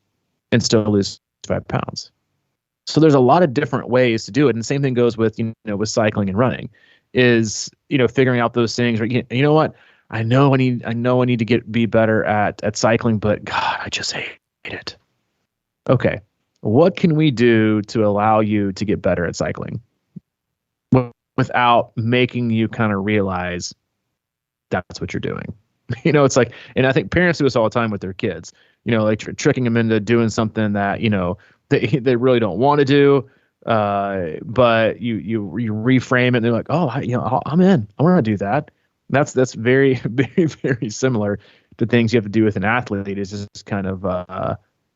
and still lose 5 pounds. So there's a lot of different ways to do it. And the same thing goes with, with cycling and running, is, figuring out those things. You know what? I know I need to be better at cycling, but God, I just hate it. Okay. What can we do to allow you to get better at cycling without making you kind of realize that's what you're doing? It's like, and I think parents do this all the time with their kids, like tricking them into doing something that, they really don't want to do. But you reframe it and they're like, oh, I'm in. I want to do that. That's very, very, very similar to things you have to do with an athlete. Is just kind of,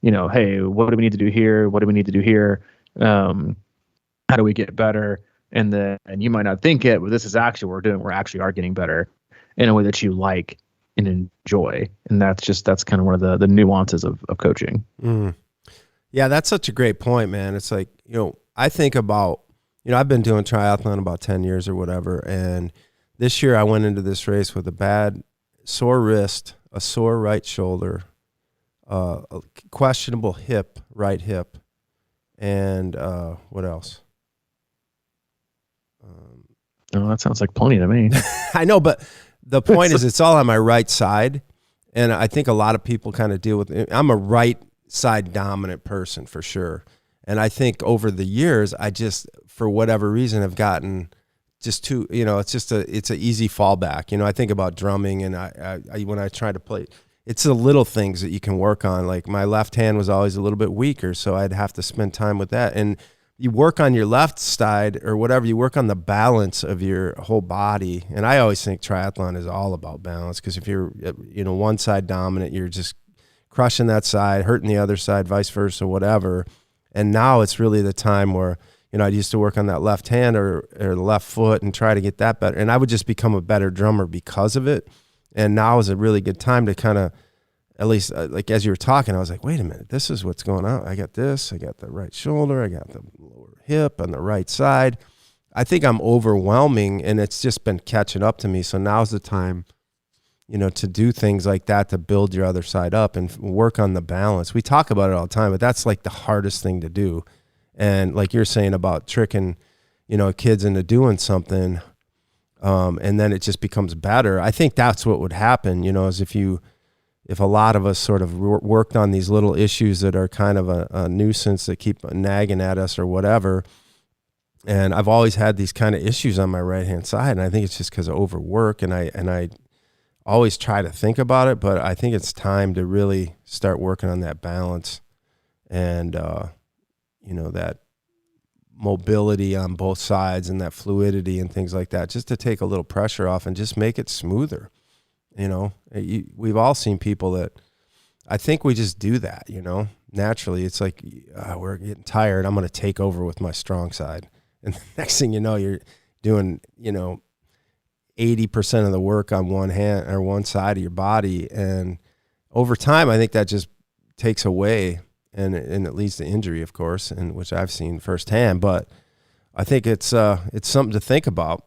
hey, what do we need to do here? What do we need to do here? How do we get better? And you might not think it, but this is actually what we're doing. We're actually are getting better in a way that you like and enjoy. And that's kind of one of the nuances of coaching. Mm. Yeah, that's such a great point, man. It's like, I think about, I've been doing triathlon about 10 years or whatever. And this year I went into this race with a bad sore wrist, a sore right shoulder, a questionable right hip. And what else? Oh, that sounds like plenty to me. I know, but the point is it's all on my right side. And I think a lot of people kind of deal with it. I'm a right side dominant person for sure. And I think over the years, I just, for whatever reason, have gotten just too, it's an easy fallback. I think about drumming and I when I try to play, it's the little things that you can work on. Like my left hand was always a little bit weaker, so I'd have to spend time with that. And you work on your left side or whatever, you work on the balance of your whole body. And I always think triathlon is all about balance, because if you're, one side dominant, you're just crushing that side, hurting the other side, vice versa, whatever. And now it's really the time where, I used to work on that left hand or the left foot and try to get that better. And I would just become a better drummer because of it. And now is a really good time to kind of, at least like as you were talking, I was like, wait a minute, this is what's going on. I got this, I got the right shoulder, I got the lower hip on the right side. I think I'm overwhelming and it's just been catching up to me. So now's the time, to do things like that, to build your other side up and work on the balance. We talk about it all the time, but that's like the hardest thing to do. And like you're saying about tricking, kids into doing something, and then it just becomes better. I think that's what would happen, is if a lot of us sort of worked on these little issues that are kind of a nuisance that keep nagging at us or whatever. And I've always had these kind of issues on my right-hand side. And I think it's just because of overwork. And I always try to think about it, but I think it's time to really start working on that balance and, that mobility on both sides and that fluidity and things like that, just to take a little pressure off and just make it smoother. We've all seen people that I think we just do that, naturally. It's like, we're getting tired. I'm going to take over with my strong side. And the next thing you know, you're doing, 80% of the work on one hand or one side of your body. And over time, I think that just takes away and it leads to injury, of course, and which I've seen firsthand. But I think it's something to think about.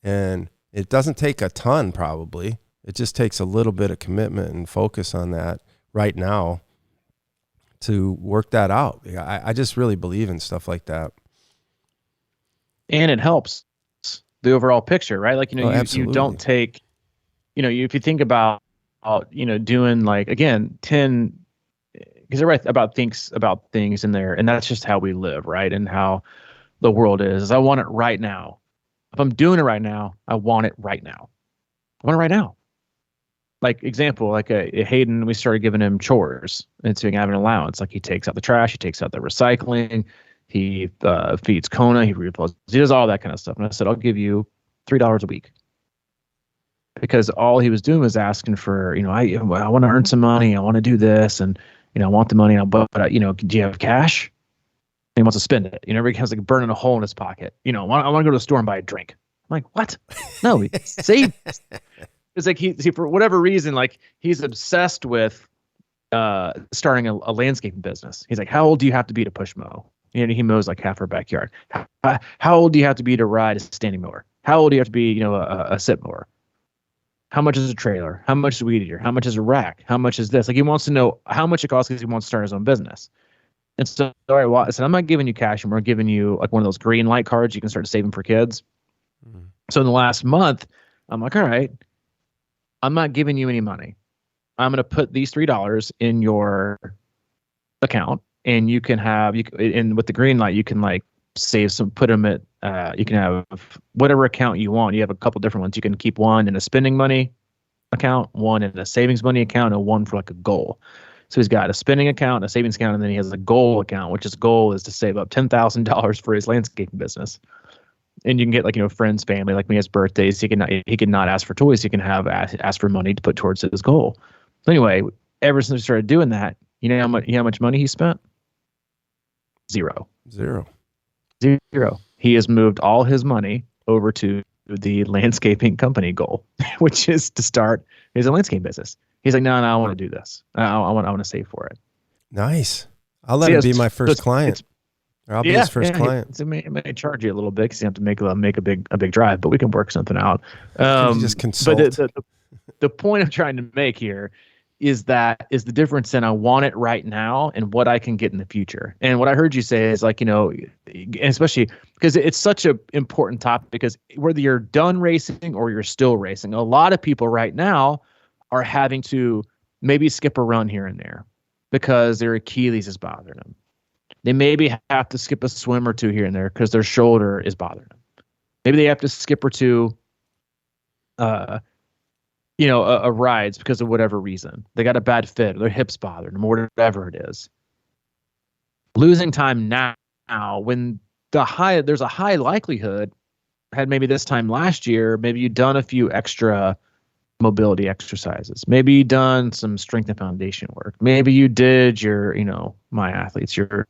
And it doesn't take a ton, probably. It just takes a little bit of commitment and focus on that right now to work that out. I just really believe in stuff like that. And it helps the overall picture, right? Like, you don't take, if you think about, doing like, again, 10, because they're right about things in there. And that's just how we live, right? And how the world is I want it right now. If I'm doing it right now, I want it right now. I want it right now. Like example, like Hayden, we started giving him chores and so he can have an allowance. Like he takes out the trash, he takes out the recycling, he feeds Kona, he refills, he does all that kind of stuff. And I said, I'll give you $3 a week, because all he was doing was asking for, I want to earn some money, I want to do this, and I want the money, but do you have cash? And he wants to spend it. Everybody has like burning a hole in his pocket. I want to go to the store and buy a drink. I'm like, what? No, save. It's like he for whatever reason, like he's obsessed with starting a landscaping business. He's like, how old do you have to be to push mow? He mows like half our backyard. How old do you have to be to ride a standing mower? How old do you have to be, a sit mower? How much is a trailer? How much is a weed eater? How much is a rack? How much is this? Like he wants to know how much it costs because he wants to start his own business. And so, all right, well, I said, I'm not giving you cash, and we're giving you like one of those green light cards you can start saving for kids. Mm-hmm. So in the last month, I'm like, all right, I'm not giving you any money. I'm going to put these $3 in your account, and you can have, and with the green light, you can like save some, put them at, you can have whatever account you want. You have a couple different ones. You can keep one in a spending money account, one in a savings money account, and one for like a goal. So he's got a spending account, a savings account, and then he has a goal account, which his goal is to save up $10,000 for his landscaping business. And you can get like, friends, family, like me, his birthdays. He can not ask for toys. He can ask for money to put towards his goal. So anyway, ever since we started doing that, you know how much money he spent? Zero. He has moved all his money over to the landscaping company goal, which is to start his landscape business. He's like, no, I want to do this. I want to save for it. Nice. I'll let him be my first client. Or I'll be his first client. It may charge you a little bit because you have to make a big drive, but we can work something out. Just consult. But the point I'm trying to make here is the difference in I want it right now and what I can get in the future. And what I heard you say is like, especially because it's such an important topic, because whether you're done racing or you're still racing, a lot of people right now are having to maybe skip a run here and there because their Achilles is bothering them. They maybe have to skip a swim or two here and there because their shoulder is bothering them. Maybe they have to skip or two, a rides because of whatever reason. They got a bad fit, or their hips bothered them, or whatever it is. Losing time now when there's a high likelihood, had maybe this time last year, maybe you've done a few extra mobility exercises. Maybe you done some strength and foundation work. Maybe you did your, my athletes, your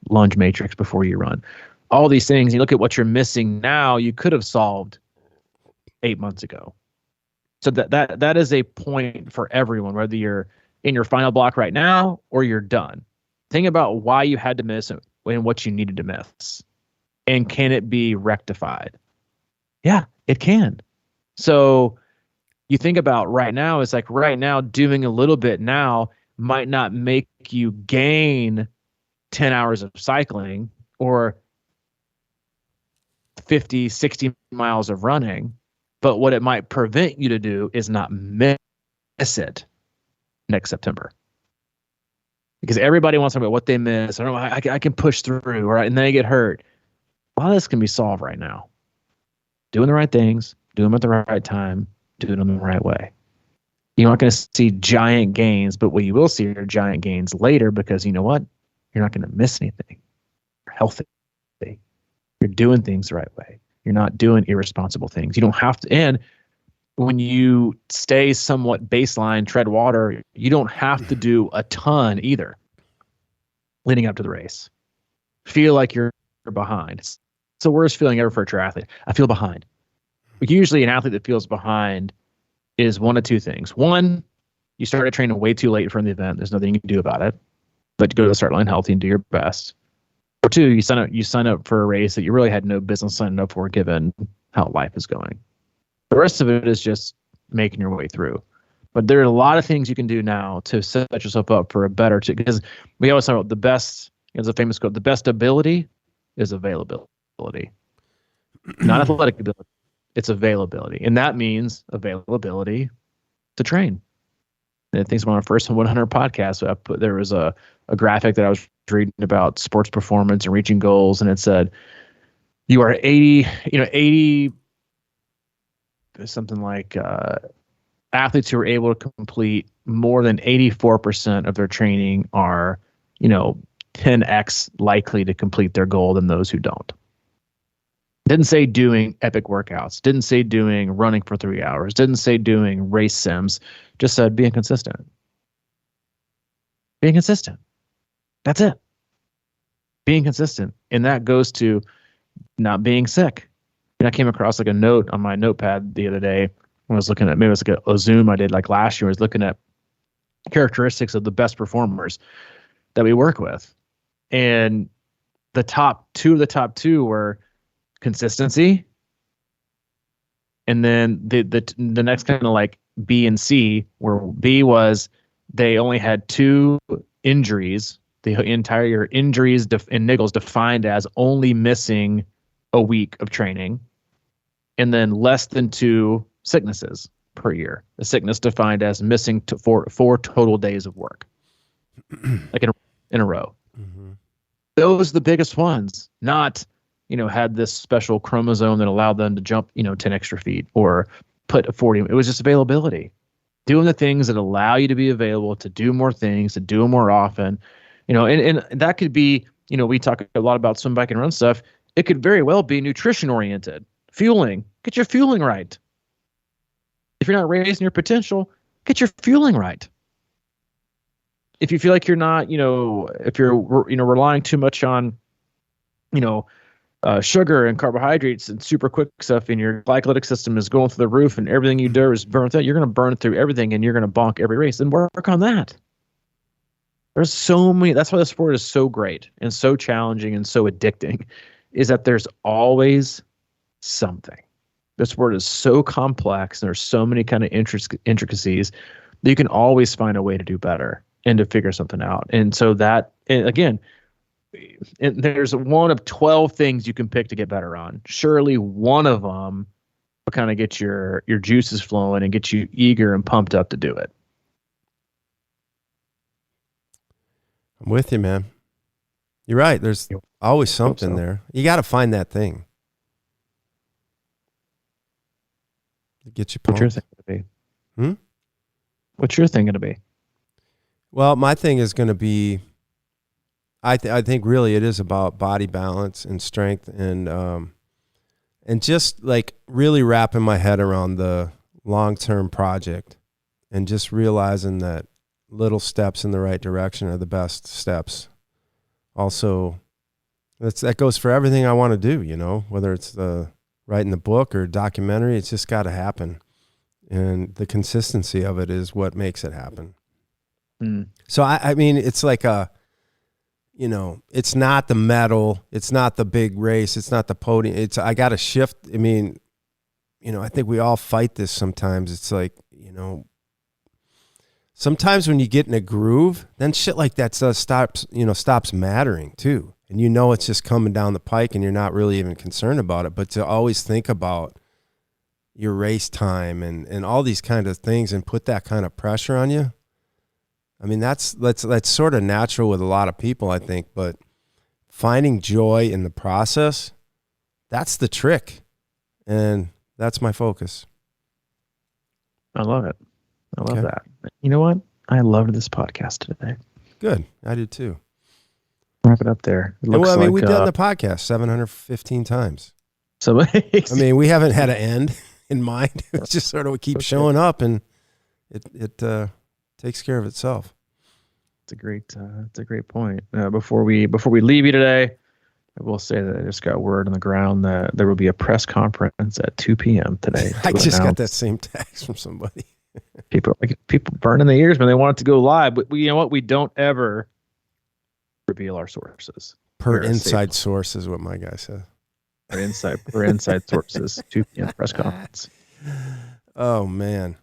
lunge matrix before you run. All these things, you look at what you're missing now, you could have solved 8 months ago. So that is a point for everyone, whether you're in your final block right now or you're done. Think about why you had to miss it and what you needed to miss. And can it be rectified? Yeah, it can. So you think about right now, it's like right now doing a little bit now might not make you gain 10 hours of cycling or 50, 60 miles of running. But what it might prevent you to do is not miss it next September. Because everybody wants to know about what they miss. I don't know, I can push through, right? And then they get hurt. A lot of this can be solved right now. Doing the right things, doing them at the right time, doing them the right way. You're not going to see giant gains, but what you will see are giant gains later, because you know what? You're not going to miss anything. You're healthy. You're doing things the right way. You're not doing irresponsible things. You don't have to. And when you stay somewhat baseline, tread water, you don't have to do a ton either leading up to the race. Feel like you're behind. It's the worst feeling ever for a triathlete. I feel behind. Usually an athlete that feels behind is one of two things. One, you started training way too late for the event. There's nothing you can do about it, but go to the start line healthy and do your best. Or two, you sign up for a race that you really had no business signing up for, given how life is going. The rest of it is just making your way through. But there are a lot of things you can do now to set yourself up for a better, because we always talk about the best, there's a famous quote, the best ability is availability. Not athletic ability, it's availability. And that means availability to train. And I think on our first 100 podcast, there was a graphic that I was reading about sports performance and reaching goals, and it said you are 80 something like athletes who are able to complete more than 84% of their training are 10x likely to complete their goal than those who don't. Didn't say doing epic workouts, didn't say doing running for 3 hours, didn't say doing race sims, just said being consistent. Being consistent. That's it. Being consistent. And that goes to not being sick. And I came across like a note on my notepad the other day when I was looking at, maybe it was like a Zoom I did like last year. I was looking at characteristics of the best performers that we work with. And the top two were consistency. And then the next kind of like B and C, where B was they only had 2 injuries, the entire injuries and niggles defined as only missing a week of training, and then less than 2 sicknesses per year. The sickness defined as missing four total days of work, like in a row. Mm-hmm. Those are the biggest ones, not, had this special chromosome that allowed them to jump, 10 extra feet or put a 40. It was just availability. doing the things that allow you to be available to do more things, to do them more often, and that could be, we talk a lot about swim, bike, and run stuff. It could very well be nutrition oriented, fueling. Get your fueling right. If you're not raising your potential, get your fueling right. If you feel like you're not, if you're, relying too much on, sugar and carbohydrates and super quick stuff, and your glycolytic system is going through the roof and everything you do is burnt out, you're going to burn through everything and you're going to bonk every race. And work on that. There's so many. That's why the sport is so great and so challenging and so addicting, is that there's always something. The sport is so complex and there's so many kind of intricacies that you can always find a way to do better and to figure something out. And so that, and again, there's one of 12 things you can pick to get better on. Surely one of them will kind of get your juices flowing and get you eager and pumped up to do it. I'm with you, man. You're right. There's always something there. You got to find that thing. Get you pumped. What's your thing going to be? What's your thing going to be? Well, my thing is going to be, I think really it is about body balance and strength and just like really wrapping my head around the long-term project and just realizing that little steps in the right direction are the best steps. Also, that goes for everything I want to do, whether it's writing the book or documentary, it's just got to happen. And the consistency of it is what makes it happen. So, I mean, it's like it's not the medal, it's not the big race, it's not the podium. I got to shift. I mean, I think we all fight this sometimes. It's like, sometimes when you get in a groove, then shit like that stops mattering too. And it's just coming down the pike and you're not really even concerned about it. But to always think about your race time and all these kind of things and put that kind of pressure on you. I mean, that's sort of natural with a lot of people, I think, but finding joy in the process, that's the trick. And that's my focus. I love it. I love that. You know what? I loved this podcast today. Good. I did too. Wrap it up there. We've done the podcast 715 times. So, we haven't had an end in mind. It's just sort of keep showing up and it takes care of itself. It's a great point. Before we leave you today, I will say that I just got word on the ground that there will be a press conference at 2 p.m. today. I just got that same text from somebody. People burning the ears when they want it to go live, but you know what? We don't ever reveal our sources. Per inside source is what my guy said. Per inside sources. 2 p.m. press conference. Oh man.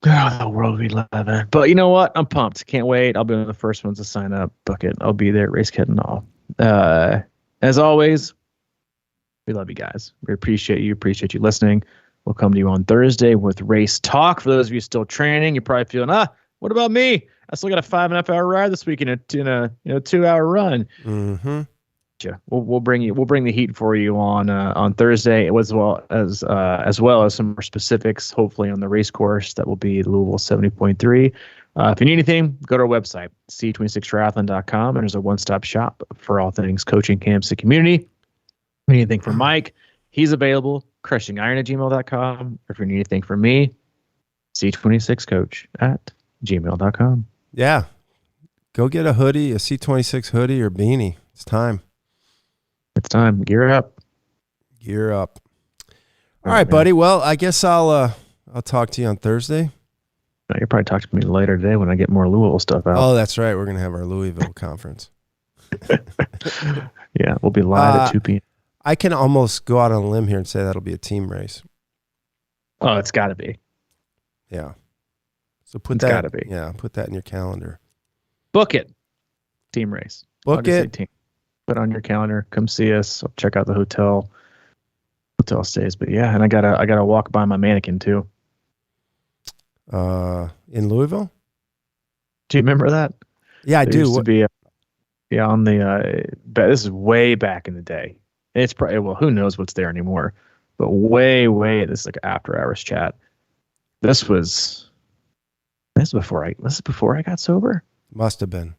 Oh, the world we live in. But you know what? I'm pumped. Can't wait. I'll be one of the first ones to sign up. Book it. I'll be there. Race kit and all. As always, we love you guys. We appreciate you. Appreciate you listening. We'll come to you on Thursday with Race Talk. For those of you still training, you're probably feeling, what about me? I still got a 5.5 hour ride this week in a 2-hour run. Mm-hmm. We'll bring the heat for you on Thursday, as well as some more specifics, hopefully on the race course that will be Louisville 70.3. If you need anything, go to our website, c26triathlon.com, and there's a one-stop shop for all things coaching, camps, and community. Anything from Mike, he's available, crushingiron@gmail.com. Or if you need anything from me, c26coach@gmail.com. Yeah. Go get a hoodie, a C26 hoodie or beanie. It's time. It's time. Gear up. All right, buddy. Well, I guess I'll talk to you on Thursday. No, you'll probably talk to me later today when I get more Louisville stuff out. Oh, that's right. We're going to have our Louisville conference. Yeah, we'll be live at 2 p.m. I can almost go out on a limb here and say that'll be a team race. Oh, it's got to be. Yeah. So it's got to be. Yeah, put that in your calendar. Book it. Team race. Book August it. 18th. Put it on your calendar. Come see us. Check out the hotel stays. But yeah, and I gotta walk by my mannequin too. In Louisville? Do you remember that? Yeah, I do. Used to be, on the. This is way back in the day. It's probably who knows what's there anymore, but way. This is like after hours chat. This was This is before I got sober. Must have been.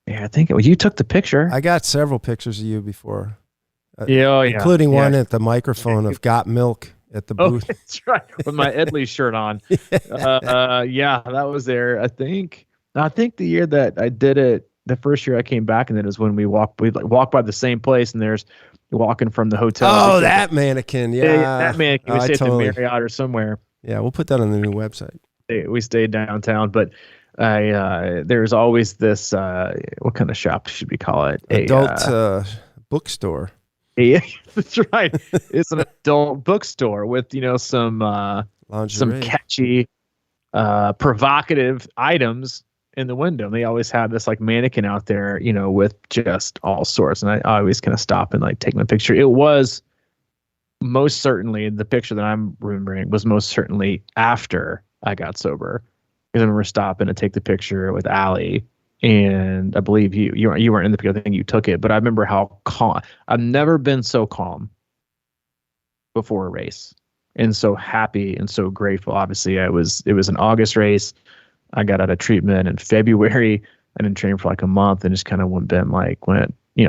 Yeah, I think you took the picture. I got several pictures of you before. Including one at the microphone of Got Milk at the booth. That's right, with my Edley shirt on. Yeah, that was there. I think the year that I did it, the first year I came back, and then is when we walked by the same place, and there's walking from the hotel. Oh, that mannequin. Yeah, that mannequin. We stayed at the Marriott or somewhere. Yeah, we'll put that on the new website. We stayed downtown, but there's always this, what kind of shop should we call it? Adult bookstore. Yeah, that's right. It's an adult bookstore with, some catchy, provocative items in the window. And they always have this like mannequin out there, with just all sorts. And I always kind of stop and like take my picture. It was most certainly, the picture that I'm remembering was most certainly after I got sober. Because I remember stopping to take the picture with Allie, and I believe you weren't in the picture. I think you took it, but I remember how calm. I've never been so calm before a race, and so happy and so grateful. Obviously, it was an August race. I got out of treatment in February. I didn't train for like a month, and just kind of went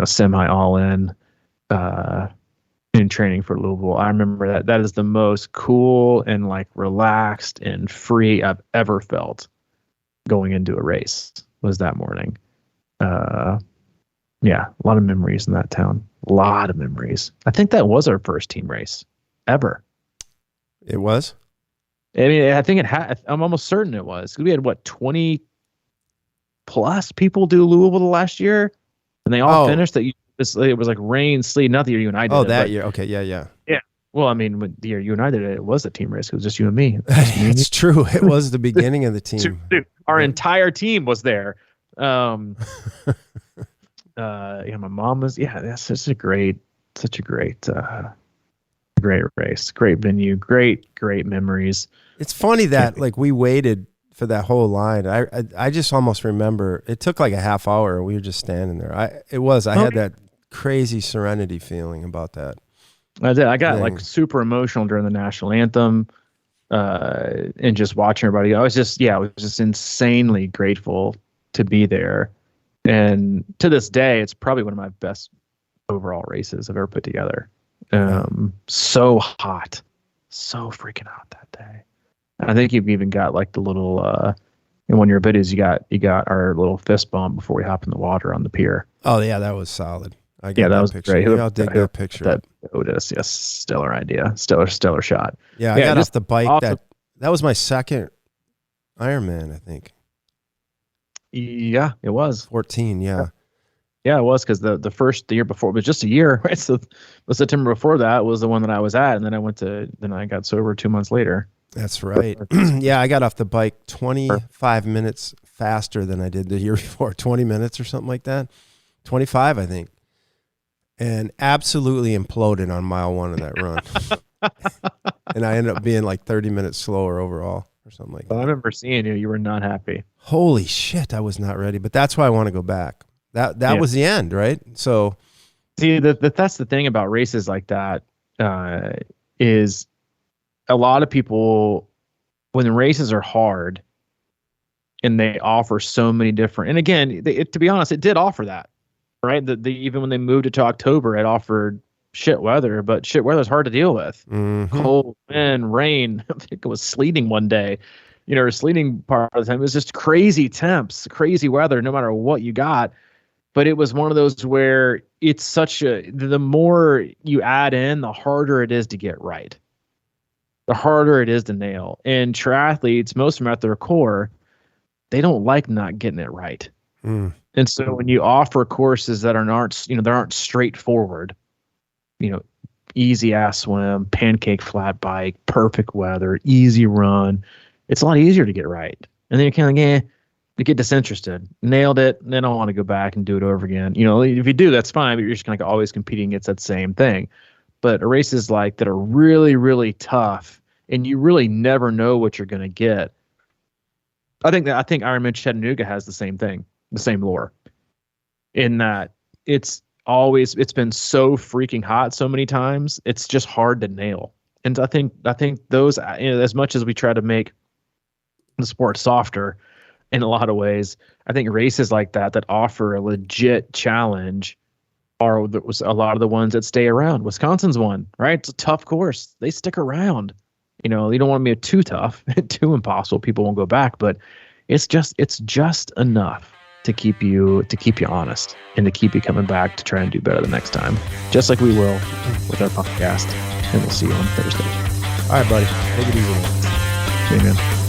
semi all in training for Louisville. I remember that is the most cool and like relaxed and free I've ever felt going into a race was that morning. Yeah, a lot of memories in that town. A lot of memories. I think that was our first team race ever. It was? I mean, I think it had. I'm almost certain it was. We had 20 plus people do Louisville the last year, and they all finished that. It was like rain, sleet. Not the year you and I did. Oh, that year. Okay, yeah. Yeah. Well, I mean, when the year you and I did it was a team race. It was just you and me. It's true. It was the beginning of the team. Dude, our entire team was there. My mom was. Yeah, that's such a great race, great venue, great memories. It's funny that like we waited for that whole line. I just almost remember it took like a half hour. We were just standing there. I had that crazy serenity feeling about that. I did. I got like super emotional during the national anthem, and just watching everybody. I was just insanely grateful to be there. And to this day, it's probably one of my best overall races I've ever put together. So hot, so freaking hot that day. I think you've even got like the little in one of your videos you got our little fist bump before we hop in the water on the pier. Oh yeah, that was solid. That was picture. great. I'll dig that picture. That Otis, yes, stellar idea, stellar shot. Yeah, I got off the bike. Awesome. That was my second Ironman, I think. Yeah, it was 14. Yeah. Yeah, it was because the year before it was just a year, right? So the September before that was the one that I was at, and then I got sober 2 months later. That's right. Yeah, I got off the bike 25 minutes faster than I did the year before, 20 minutes or something like that. 25, I think. And absolutely imploded on mile 1 of that run. And I ended up being like 30 minutes slower overall or something like that. I remember seeing you. You were not happy. Holy shit, I was not ready. But that's why I want to go back. That was the end, right? So, see, that's the thing about races like that is a lot of people, when the races are hard and they offer so many different, and again, to be honest, it did offer that, right? Even when they moved it to October, it offered shit weather, but shit weather is hard to deal with. Mm-hmm. Cold, wind, rain. I think it was sleeting one day. Or sleeting part of the time. It was just crazy temps, crazy weather, no matter what you got. But it was one of those where it's the more you add in, the harder it is to get right. The harder it is to nail. And triathletes, most of them at their core, they don't like not getting it right. Mm. And so when you offer courses that aren't straightforward, easy ass swim, pancake flat bike, perfect weather, easy run, it's a lot easier to get right. And then you're kind of like, you get disinterested. Nailed it. And then I want to go back and do it over again. If you do, that's fine, but you're just kind of always competing against that same thing. But races like that are really, really tough, and you really never know what you're going to get. I think Ironman Chattanooga has the same thing, the same lore, in that it's been so freaking hot so many times, it's just hard to nail. And I think those, as much as we try to make the sport softer in a lot of ways. I think races like that offer a legit challenge are a lot of the ones that stay around. Wisconsin's one, right? It's a tough course. They stick around. You know, you don't want to be too tough, too impossible. People won't go back, but it's just enough to keep you honest and to keep you coming back to try and do better the next time. Just like we will with our podcast. And we'll see you on Thursday. All right, buddy. Take it easy. See you, man.